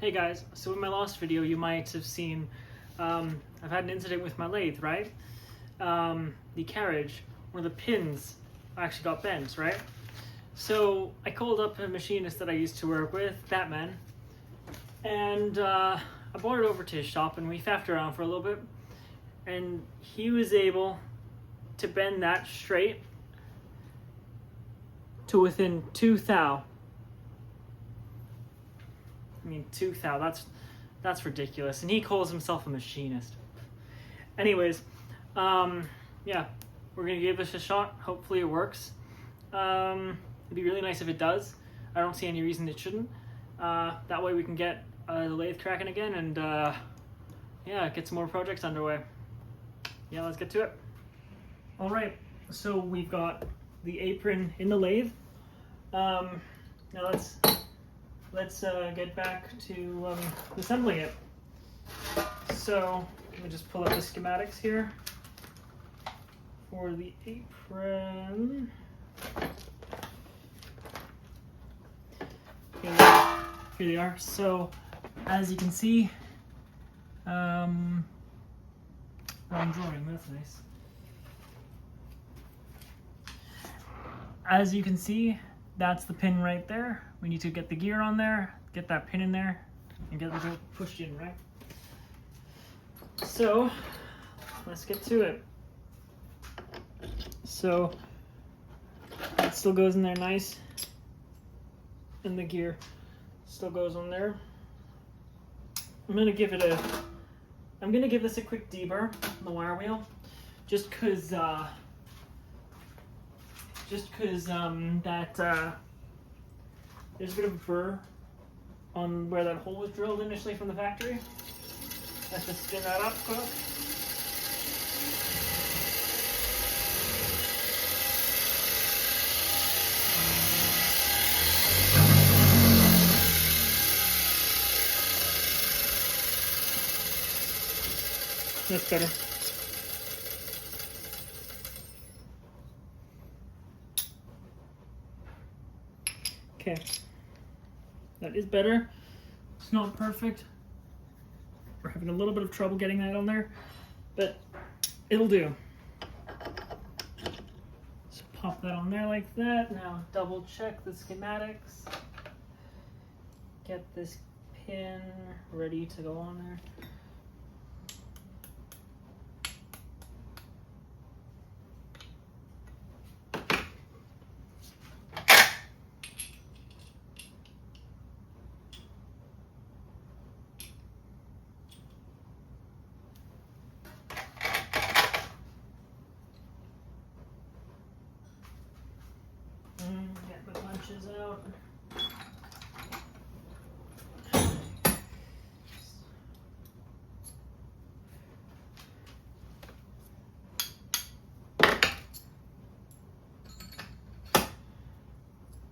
Hey guys, so in my last video you might have seen I've had an incident with my lathe, right? The carriage, one of the pins actually got bent, right? So I called up a machinist that I used to work with, Batman, and I brought it over to his shop and we faffed around for a little bit, and he was able to bend that straight to within 2 thou. I mean, 2 thou, that's ridiculous. And he calls himself a machinist. Anyways, yeah, we're gonna give this a shot. Hopefully it works. It'd be really nice if it does. I don't see any reason it shouldn't. That way we can get the lathe cracking again and yeah, get some more projects underway. Yeah, let's get to it. All right, so we've got the apron in the lathe. Now let's get back to assembling it. So let me just pull up the schematics here for the apron. Here they are. So as you can see, I'm drawing, that's nice. As you can see, that's the pin right there. We need to get the gear on there, get that pin in there, and get it pushed in, right? So, let's get to it. So, it still goes in there nice, and the gear still goes on there. I'm gonna give this a quick deburr on the wire wheel, just cause there's a bit of a burr on where that hole was drilled initially from the factory. Let's just spin that up quick. That's better. Okay, that is better. It's not perfect. We're having a little bit of trouble getting that on there, but it'll do. So pop that on there like that. Now double check the schematics. Get this pin ready to go on there. Get the punches out.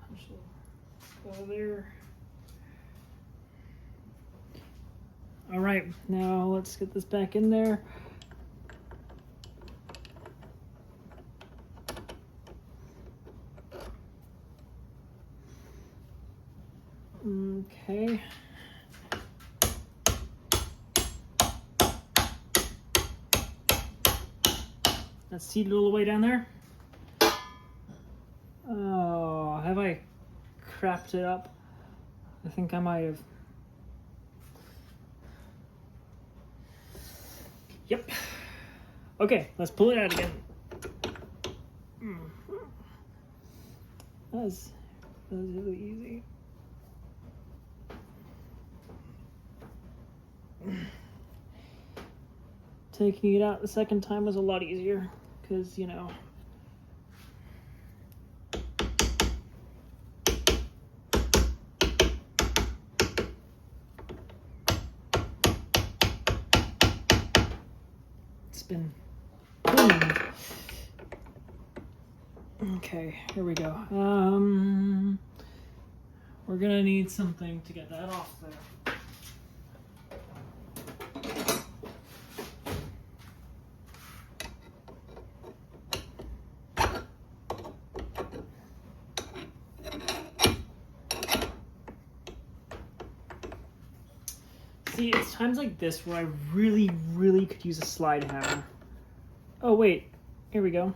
Punch go there. All right, now let's get this back in there. Okay. That's seated all the way down there. Oh, have I crapped it up? I think I might have. Yep. Okay, let's pull it out again. That was really easy. Taking it out the second time was a lot easier because, you know, it's been cleaned. Okay, here we go. We're gonna need something to get that off there. See, it's times like this where I really, really could use a slide hammer. Oh wait, here we go.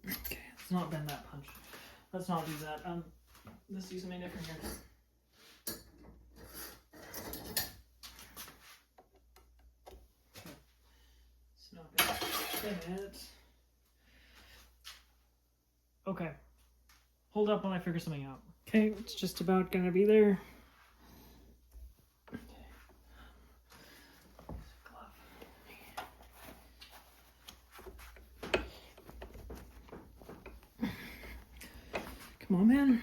Okay, let's not bend that punch. Let's not do that. Let's do something different here. Okay. Hold up while I figure something out. Okay, it's just about gonna be there. Come on, man.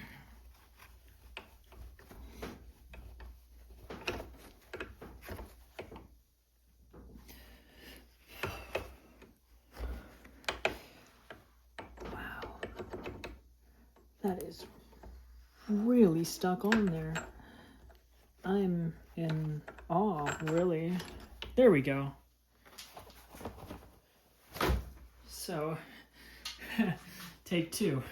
That is really stuck on there. I'm in awe, really. There we go. So, take two.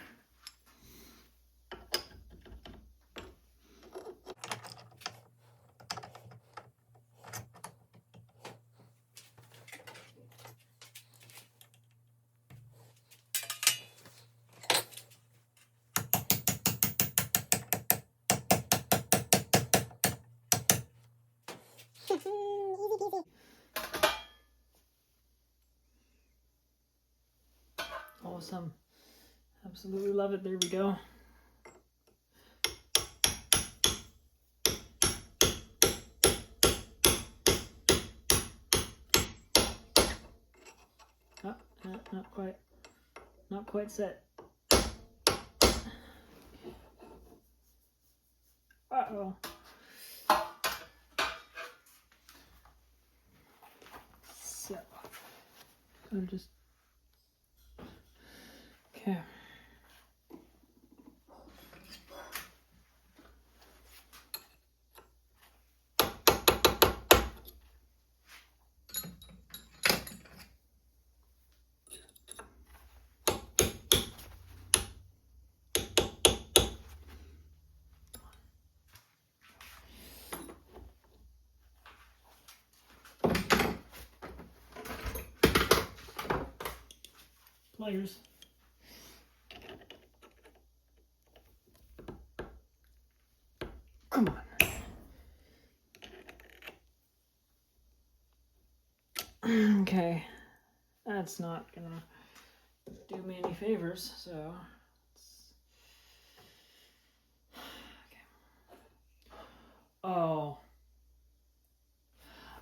Awesome. Absolutely love it. There we go. Oh, not quite. Not quite set. Uh-oh. So, I'm just... Okay. Pliers. Come on. Okay. That's not gonna do me any favors, so... Okay. Oh.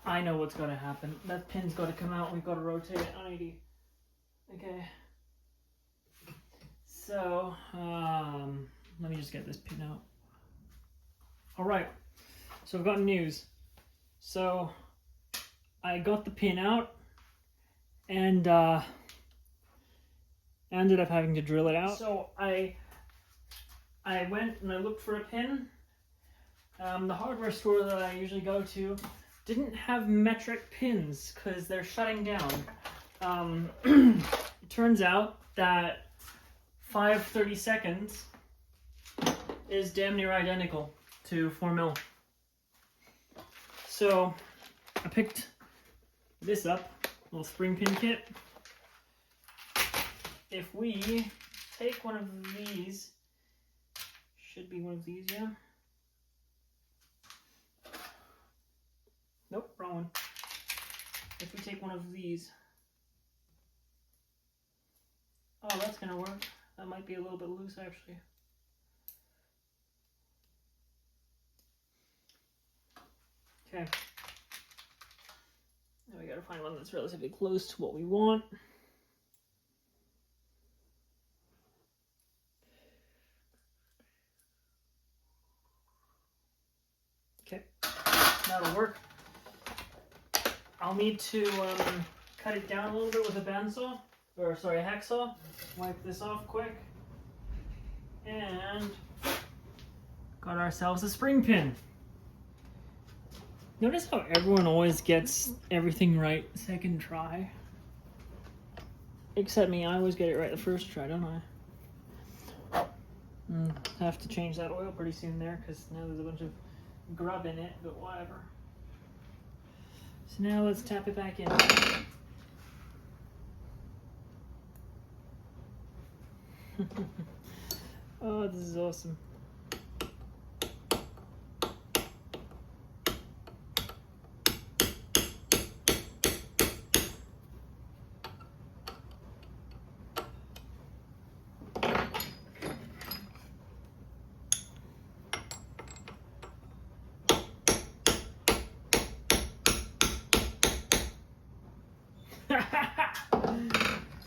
I know what's gonna happen. That pin's gotta come out, we've gotta rotate it 90. Okay. So, let me just get this pin out. Alright, so I've got news. So, I got the pin out, and ended up having to drill it out. So, I went and I looked for a pin. The hardware store that I usually go to didn't have metric pins, because they're shutting down. It turns out that 5/32 is damn near identical to 4mm. So I picked this up, little spring pin kit. If we take one of these, should be one of these, yeah? Nope, wrong one. If we take one of these, oh, that's gonna work. That might be a little bit loose, actually. Okay. Now we gotta find one that's relatively close to what we want. Okay, that'll work. I'll need to cut it down a little bit with a bandsaw, or sorry, a hacksaw. Wipe this off quick. And got ourselves a spring pin. Notice how everyone always gets everything right second try? Except me, I always get it right the first try, don't I? Have to change that oil pretty soon there, because now there's a bunch of grub in it, but whatever. So now let's tap it back in. Oh, this is awesome.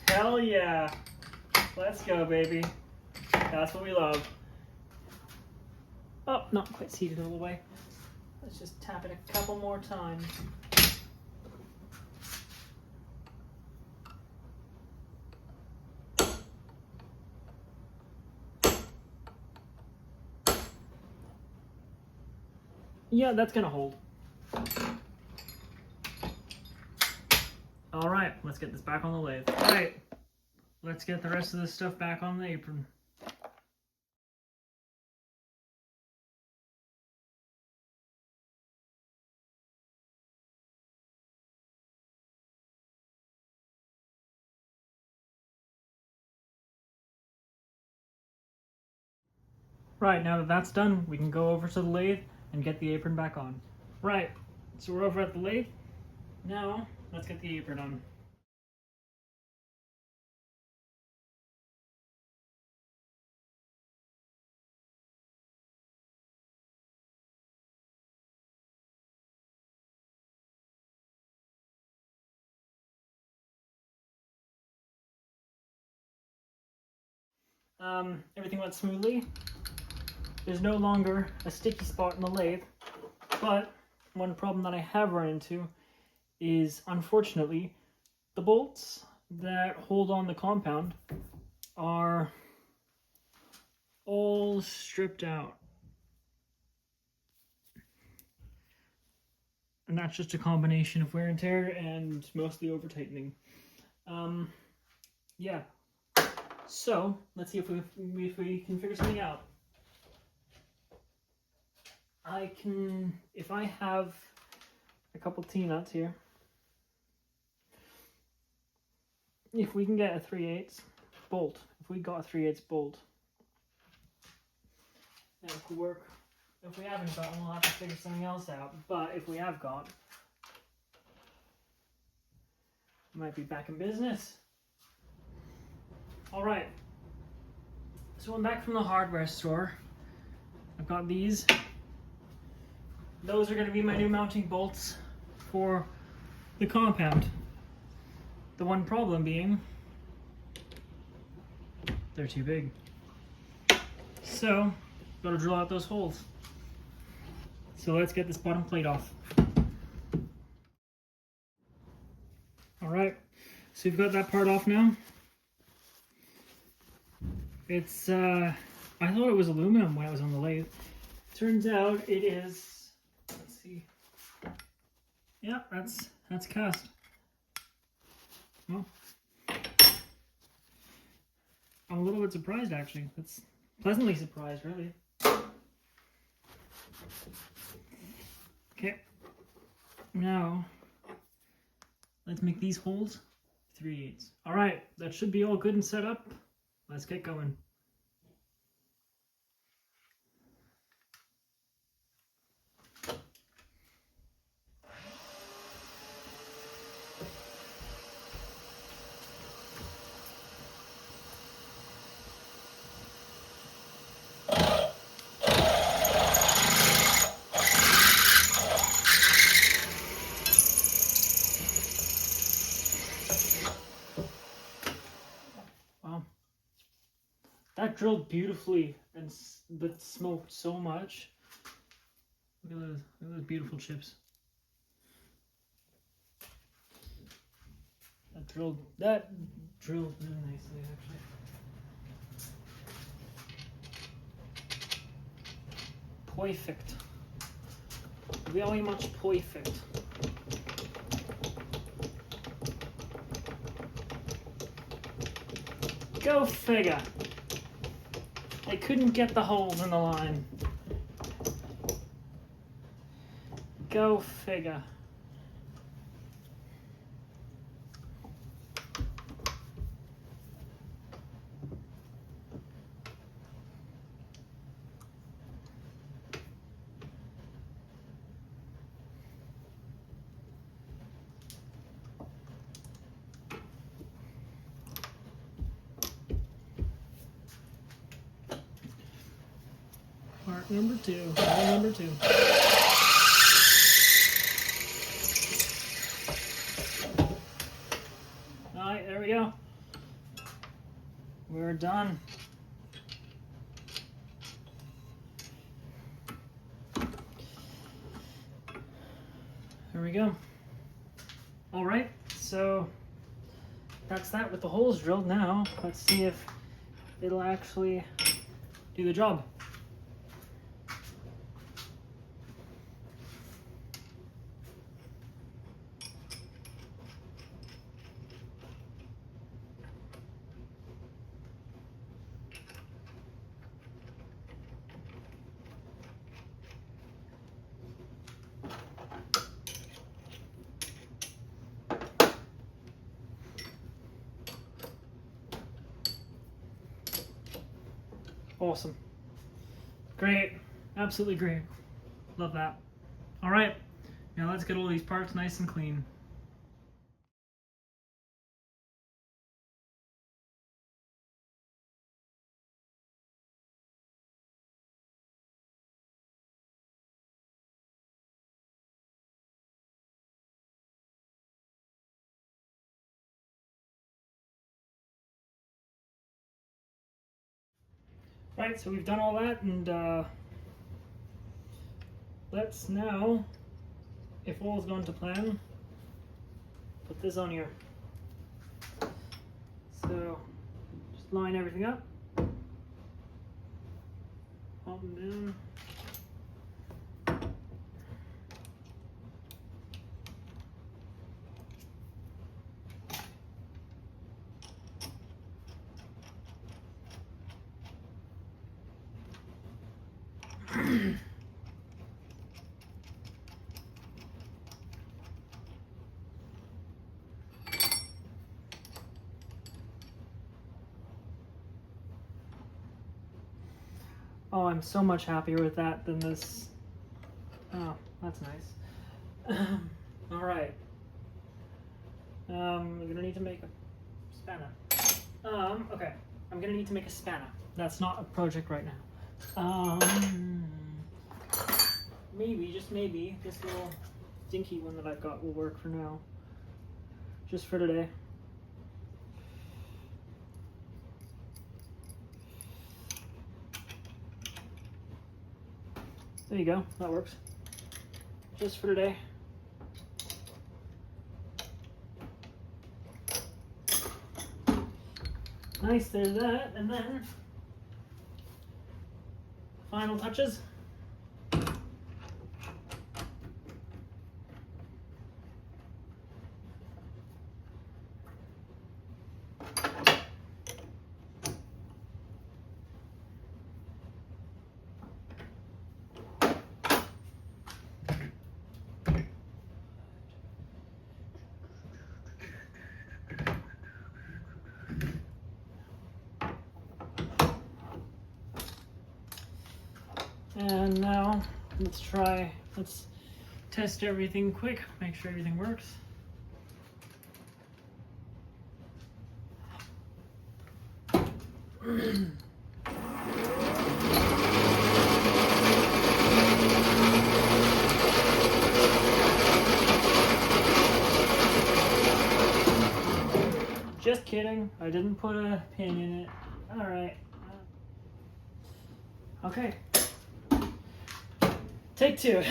Hell yeah. Let's go, baby. That's what we love. Oh, not quite seated all the way. Let's just tap it a couple more times. Yeah, that's gonna hold. All right, let's get this back on the lathe. All right, let's get the rest of this stuff back on the apron. Right, now that that's done, we can go over to the lathe and get the apron back on. Right, so we're over at the lathe. Now, let's get the apron on. Everything went smoothly. There's no longer a sticky spot in the lathe, but one problem that I have run into is, unfortunately, the bolts that hold on the compound are all stripped out. And that's just a combination of wear and tear and mostly over tightening. Yeah. So let's see if we can figure something out. If I have a couple T-nuts here, if we can get a 3/8 bolt, if we got a 3/8 bolt, that could work. If we haven't got one, we'll have to figure something else out. But if we have got, we might be back in business. All right. So I'm back from the hardware store. I've got these. Those are going to be my new mounting bolts for the compound. The one problem being they're too big. So, gotta drill out those holes. So let's get this bottom plate off. Alright, so we've got that part off now. It's, I thought it was aluminum when it was on the lathe. Turns out it is, let's see. Yeah, that's cast. Well, I'm a little bit surprised actually. That's pleasantly surprised, really. Okay, now let's make these holes 3/8. All right, that should be all good and set up. Let's get going. That drilled beautifully, but smoked so much. Look at those beautiful chips. That drilled really nicely, actually. Perfect. Very much perfect. Go figure. They couldn't get the holes in the line. Go figure. Part number two. Hole number two. Alright, there we go. We're done. There we go. Alright, so that's that with the holes drilled. Now let's see if it'll actually do the job. Awesome. Great. Absolutely great. Love that. All right. Now let's get all these parts nice and clean. Right, so we've done all that, and let's now, if all is going to plan, put this on here. So just line everything up, up and down. Oh, I'm so much happier with that than this. Oh, that's nice. All right. We're gonna need to make a spanner. Okay. I'm gonna need to make a spanner. That's not a project right now. Maybe, just maybe, this little dinky one that I've got will work for now. Just for today. There you go, that works. Just for today. Nice, there's that, and then final touches. And now let's test everything quick, make sure everything works. Just kidding, I didn't put a pin in it. All right. Okay. Take two.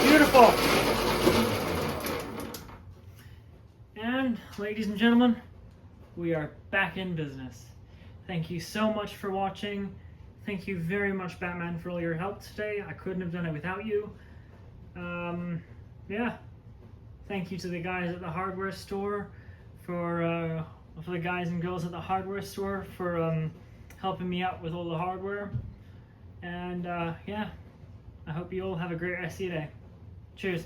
Beautiful. And ladies and gentlemen, we are back in business. Thank you so much for watching. Thank you very much, Batman, for all your help today. I couldn't have done it without you. Yeah. Thank you to the guys at the hardware store for the guys and girls at the hardware store for helping me out with all the hardware. And yeah, I hope you all have a great rest of your day. Cheers.